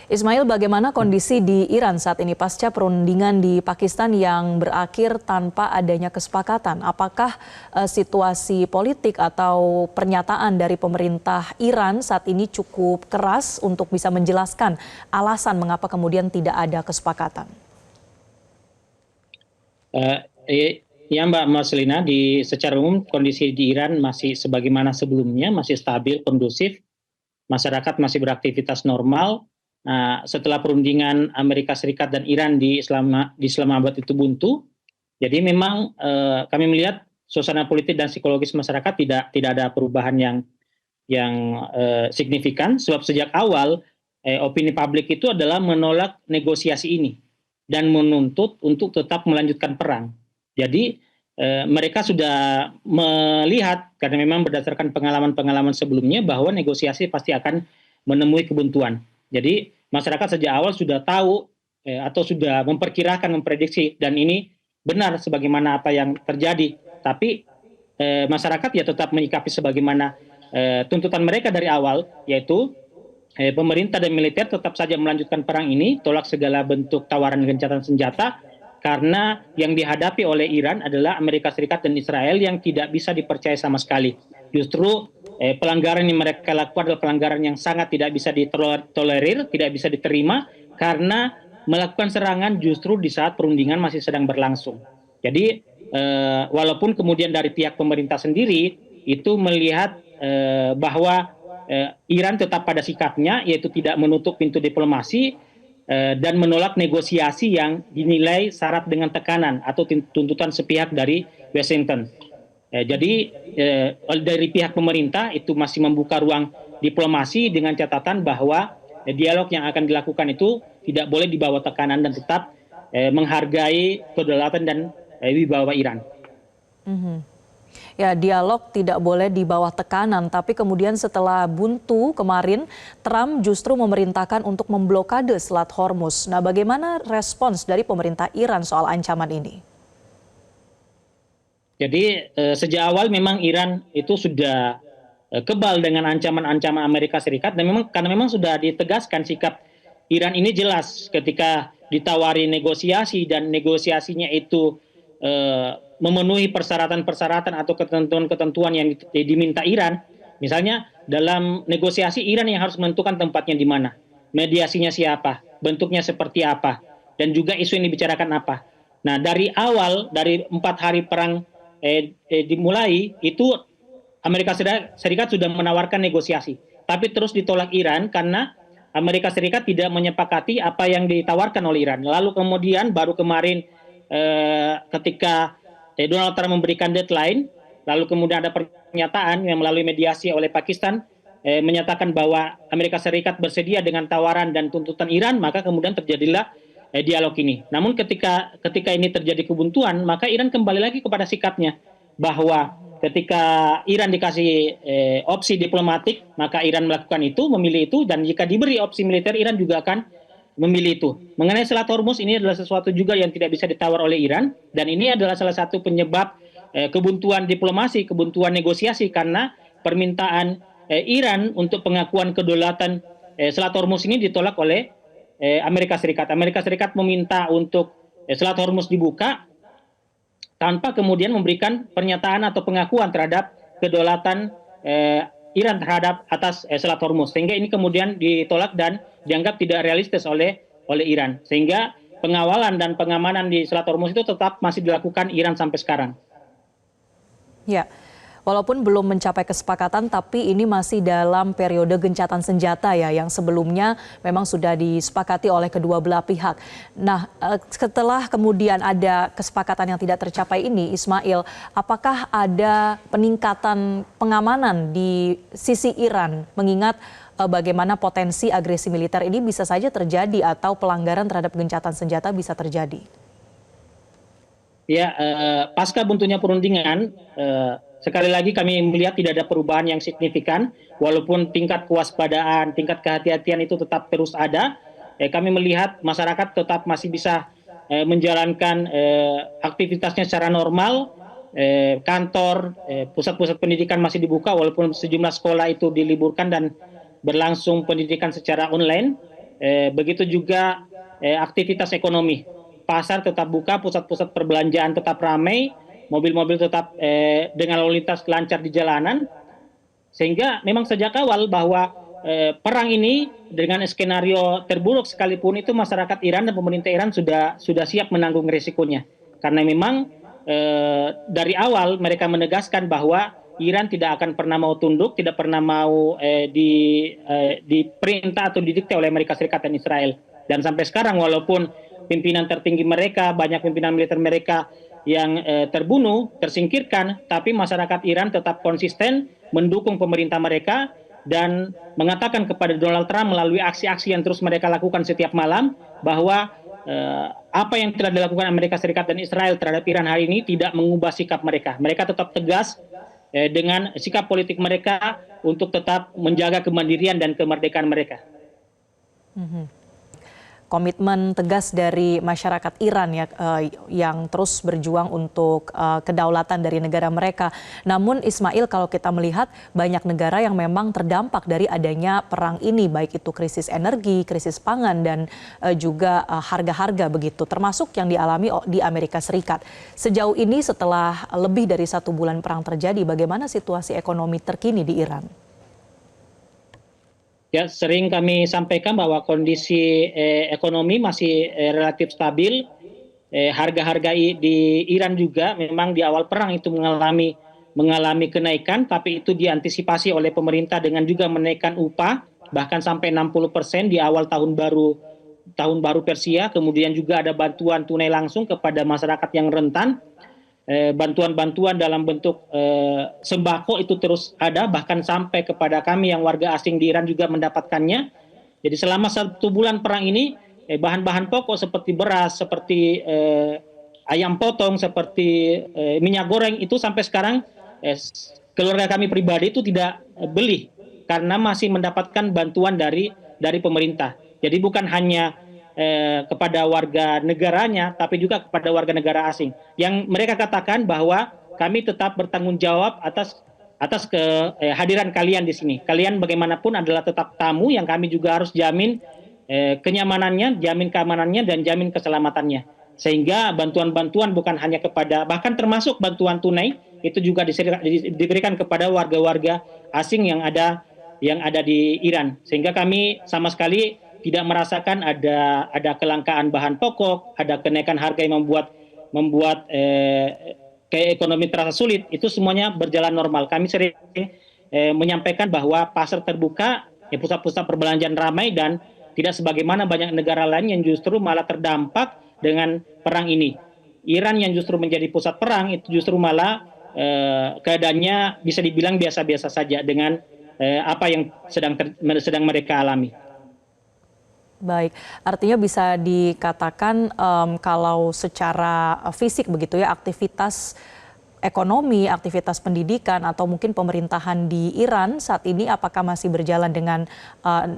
Ismail, bagaimana kondisi di Iran saat ini pasca perundingan di Pakistan yang berakhir tanpa adanya kesepakatan? Apakah situasi politik atau pernyataan dari pemerintah Iran saat ini cukup keras untuk bisa menjelaskan alasan mengapa kemudian tidak ada kesepakatan? Ya Mbak Marcelina, secara umum kondisi di Iran masih sebagaimana sebelumnya, masih stabil, kondusif, masyarakat masih beraktivitas normal. Nah, setelah perundingan Amerika Serikat dan Iran di Islamabad itu buntu, jadi memang kami melihat suasana politik dan psikologis masyarakat tidak ada perubahan yang signifikan, sebab sejak awal opini publik itu adalah menolak negosiasi ini dan menuntut untuk tetap melanjutkan perang. Jadi mereka sudah melihat, karena memang berdasarkan pengalaman-pengalaman sebelumnya, bahwa negosiasi pasti akan menemui kebuntuan. Jadi masyarakat sejak awal sudah tahu atau sudah memperkirakan, memprediksi, dan ini benar sebagaimana apa yang terjadi. Tapi masyarakat ya tetap menyikapi sebagaimana tuntutan mereka dari awal, yaitu pemerintah dan militer tetap saja melanjutkan perang ini, tolak segala bentuk tawaran gencatan senjata, karena yang dihadapi oleh Iran adalah Amerika Serikat dan Israel yang tidak bisa dipercaya sama sekali. Justru pelanggaran yang mereka lakukan adalah pelanggaran yang sangat tidak bisa ditolerir, tidak bisa diterima, karena melakukan serangan justru di saat perundingan masih sedang berlangsung. Jadi walaupun kemudian dari pihak pemerintah sendiri itu melihat bahwa Iran tetap pada sikapnya, yaitu tidak menutup pintu diplomasi, dan menolak negosiasi yang dinilai syarat dengan tekanan atau tuntutan sepihak dari Washington. Jadi dari pihak pemerintah itu masih membuka ruang diplomasi dengan catatan bahwa dialog yang akan dilakukan itu tidak boleh di bawah tekanan dan tetap menghargai kedaulatan dan wibawa Iran. Ya, dialog tidak boleh di bawah tekanan, tapi kemudian setelah buntu kemarin, Trump justru memerintahkan untuk memblokade Selat Hormuz. Nah, bagaimana respons dari pemerintah Iran soal ancaman ini? Jadi sejak awal memang Iran itu sudah kebal dengan ancaman-ancaman Amerika Serikat, dan karena memang sudah ditegaskan sikap Iran ini jelas ketika ditawari negosiasi dan negosiasinya itu memenuhi persyaratan-persyaratan atau ketentuan-ketentuan yang diminta Iran. Misalnya dalam negosiasi Iran yang harus menentukan tempatnya di mana, mediasinya siapa, bentuknya seperti apa, dan juga isu yang dibicarakan apa. Nah, dari awal, dari 4 hari perang dimulai, itu Amerika Serikat sudah menawarkan negosiasi, tapi terus ditolak Iran karena Amerika Serikat tidak menyepakati apa yang ditawarkan oleh Iran. Lalu kemudian baru kemarin ketika Donald Trump memberikan deadline, lalu kemudian ada pernyataan yang melalui mediasi oleh Pakistan menyatakan bahwa Amerika Serikat bersedia dengan tawaran dan tuntutan Iran, maka kemudian terjadilah dialog ini. Namun ketika ini terjadi kebuntuan, maka Iran kembali lagi kepada sikapnya bahwa ketika Iran dikasih opsi diplomatik, maka Iran melakukan itu, memilih itu, dan jika diberi opsi militer, Iran juga akan memilih itu. Mengenai Selat Hormuz, ini adalah sesuatu juga yang tidak bisa ditawar oleh Iran, dan ini adalah salah satu penyebab kebuntuan diplomasi, kebuntuan negosiasi, karena permintaan Iran untuk pengakuan kedaulatan Selat Hormuz ini ditolak oleh Amerika Serikat. Amerika Serikat meminta untuk Selat Hormuz dibuka tanpa kemudian memberikan pernyataan atau pengakuan terhadap kedaulatan Iran terhadap atas Selat Hormuz, sehingga ini kemudian ditolak dan dianggap tidak realistis oleh Iran, sehingga pengawalan dan pengamanan di Selat Hormuz itu tetap masih dilakukan Iran sampai sekarang. Ya, walaupun belum mencapai kesepakatan, tapi ini masih dalam periode gencatan senjata ya, yang sebelumnya memang sudah disepakati oleh kedua belah pihak. Nah, setelah kemudian ada kesepakatan yang tidak tercapai ini, Ismail, apakah ada peningkatan pengamanan di sisi Iran, mengingat bagaimana potensi agresi militer ini bisa saja terjadi atau pelanggaran terhadap gencatan senjata bisa terjadi? Ya, pasca buntunya perundingan, sekali lagi kami melihat tidak ada perubahan yang signifikan, walaupun tingkat kewaspadaan, tingkat kehati-hatian itu tetap terus ada. Kami melihat masyarakat tetap masih bisa menjalankan aktivitasnya secara normal, kantor, pusat-pusat pendidikan masih dibuka, walaupun sejumlah sekolah itu diliburkan dan berlangsung pendidikan secara online. begitu juga aktivitas ekonomi. Pasar tetap buka, pusat-pusat perbelanjaan tetap ramai, mobil-mobil tetap dengan lalu lintas lancar di jalanan, sehingga memang sejak awal bahwa perang ini dengan skenario terburuk sekalipun itu masyarakat Iran dan pemerintah Iran sudah siap menanggung risikonya. Karena memang dari awal mereka menegaskan bahwa Iran tidak akan pernah mau tunduk, tidak pernah mau diperintah atau didikte oleh Amerika Serikat dan Israel. Dan sampai sekarang walaupun pimpinan tertinggi mereka, banyak pimpinan militer mereka yang terbunuh, tersingkirkan, tapi masyarakat Iran tetap konsisten mendukung pemerintah mereka dan mengatakan kepada Donald Trump melalui aksi-aksi yang terus mereka lakukan setiap malam bahwa apa yang telah dilakukan Amerika Serikat dan Israel terhadap Iran hari ini tidak mengubah sikap mereka. Mereka tetap tegas dengan sikap politik mereka untuk tetap menjaga kemandirian dan kemerdekaan mereka. Komitmen tegas dari masyarakat Iran ya yang terus berjuang untuk kedaulatan dari negara mereka. Namun Ismail, kalau kita melihat banyak negara yang memang terdampak dari adanya perang ini, baik itu krisis energi, krisis pangan dan juga harga-harga begitu, termasuk yang dialami di Amerika Serikat. Sejauh ini setelah lebih dari 1 bulan perang terjadi, bagaimana situasi ekonomi terkini di Iran? Ya, sering kami sampaikan bahwa kondisi ekonomi masih relatif stabil. Harga-harga di Iran juga memang di awal perang itu mengalami kenaikan, tapi itu diantisipasi oleh pemerintah dengan juga menaikkan upah bahkan sampai 60% di awal tahun baru Persia. Kemudian juga ada bantuan tunai langsung kepada masyarakat yang rentan. Bantuan-bantuan dalam bentuk sembako itu terus ada, bahkan sampai kepada kami yang warga asing di Iran juga mendapatkannya. Jadi selama 1 bulan perang ini bahan-bahan pokok seperti beras, seperti ayam potong, seperti minyak goreng itu sampai sekarang keluarga kami pribadi itu tidak beli karena masih mendapatkan bantuan dari pemerintah. Jadi bukan hanya kepada warga negaranya, tapi juga kepada warga negara asing. Yang mereka katakan bahwa kami tetap bertanggung jawab atas kehadiran kalian di sini. Kalian bagaimanapun adalah tetap tamu yang kami juga harus jamin kenyamanannya, jamin keamanannya, dan jamin keselamatannya. Sehingga bantuan-bantuan bukan hanya kepada, bahkan termasuk bantuan tunai, itu juga diberikan kepada warga-warga asing yang ada di Iran. Sehingga kami sama sekali tidak merasakan ada kelangkaan bahan pokok, ada kenaikan harga yang membuat ekonomi terasa sulit. Itu semuanya berjalan normal. Kami sering menyampaikan bahwa pasar terbuka, pusat-pusat perbelanjaan ramai, dan tidak sebagaimana banyak negara lain yang justru malah terdampak dengan perang ini. Iran yang justru menjadi pusat perang itu justru malah keadaannya bisa dibilang biasa-biasa saja dengan apa yang sedang mereka alami. Baik, artinya bisa dikatakan kalau secara fisik begitu ya, aktivitas ekonomi, aktivitas pendidikan atau mungkin pemerintahan di Iran saat ini apakah masih berjalan dengan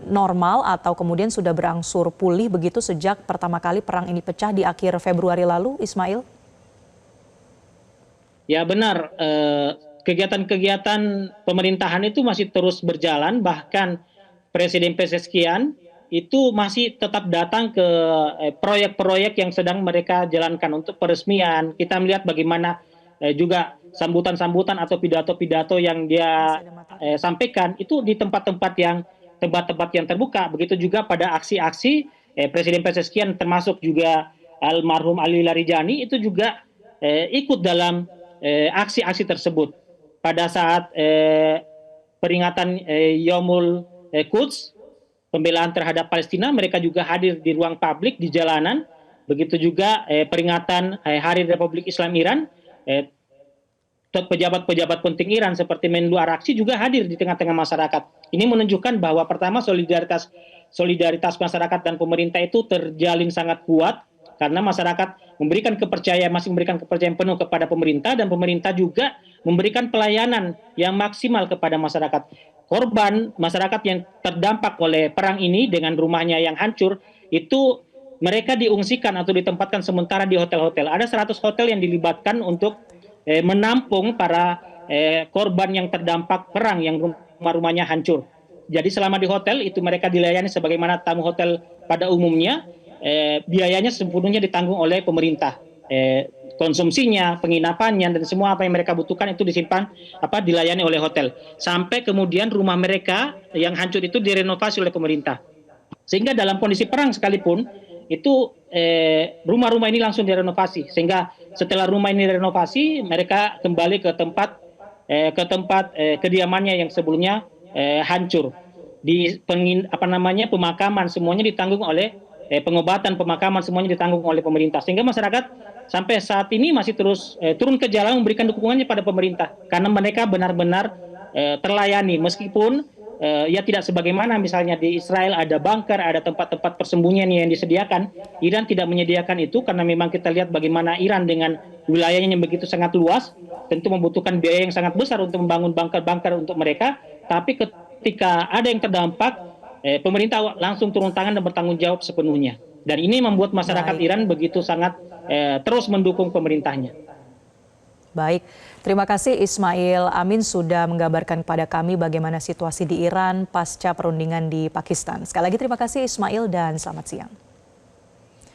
normal atau kemudian sudah berangsur pulih begitu sejak pertama kali perang ini pecah di akhir Februari lalu, Ismail? Ya benar, kegiatan-kegiatan pemerintahan itu masih terus berjalan, bahkan Presiden Pezeshkian itu masih tetap datang ke proyek-proyek yang sedang mereka jalankan untuk peresmian. Kita melihat bagaimana juga sambutan-sambutan atau pidato-pidato yang dia sampaikan itu di tempat-tempat yang terbuka. Begitu juga pada aksi-aksi Presiden Pezeshkian, termasuk juga almarhum Ali Larijani itu juga ikut dalam aksi-aksi tersebut. Pada saat peringatan Yaumul Quds, pembelaan terhadap Palestina, mereka juga hadir di ruang publik, di jalanan. Begitu juga peringatan Hari Republik Islam Iran, pejabat-pejabat penting Iran seperti Menlu Arakci juga hadir di tengah-tengah masyarakat. Ini menunjukkan bahwa pertama solidaritas masyarakat dan pemerintah itu terjalin sangat kuat karena masyarakat masih memberikan kepercayaan penuh kepada pemerintah, dan pemerintah juga memberikan pelayanan yang maksimal kepada masyarakat. Korban masyarakat yang terdampak oleh perang ini dengan rumahnya yang hancur itu mereka diungsikan atau ditempatkan sementara di hotel-hotel. Ada 100 hotel yang dilibatkan untuk menampung para korban yang terdampak perang yang rumah-rumahnya hancur. Jadi selama di hotel itu mereka dilayani sebagaimana tamu hotel pada umumnya, biayanya sepenuhnya ditanggung oleh pemerintah. Konsumsinya, penginapannya, dan semua apa yang mereka butuhkan itu disimpan dilayani oleh hotel. Sampai kemudian rumah mereka yang hancur itu direnovasi oleh pemerintah. Sehingga dalam kondisi perang sekalipun itu rumah-rumah ini langsung direnovasi. Sehingga setelah rumah ini direnovasi, mereka kembali ke tempat kediamannya yang sebelumnya hancur. Di pemakaman semuanya ditanggung oleh pengobatan, pemakaman semuanya ditanggung oleh pemerintah. Sehingga masyarakat sampai saat ini masih terus turun ke jalan memberikan dukungannya pada pemerintah karena mereka benar-benar terlayani meskipun ya tidak sebagaimana misalnya di Israel ada bunker, ada tempat-tempat persembunyian yang disediakan. Iran tidak menyediakan itu karena memang kita lihat bagaimana Iran dengan wilayahnya yang begitu sangat luas tentu membutuhkan biaya yang sangat besar untuk membangun bunker-bunker untuk mereka. Tapi ketika ada yang terdampak, pemerintah langsung turun tangan dan bertanggung jawab sepenuhnya. Dan ini membuat masyarakat Iran begitu sangat terus mendukung pemerintahnya. Baik, terima kasih Ismail Amin sudah menggambarkan kepada kami bagaimana situasi di Iran pasca perundingan di Pakistan. Sekali lagi terima kasih Ismail dan selamat siang.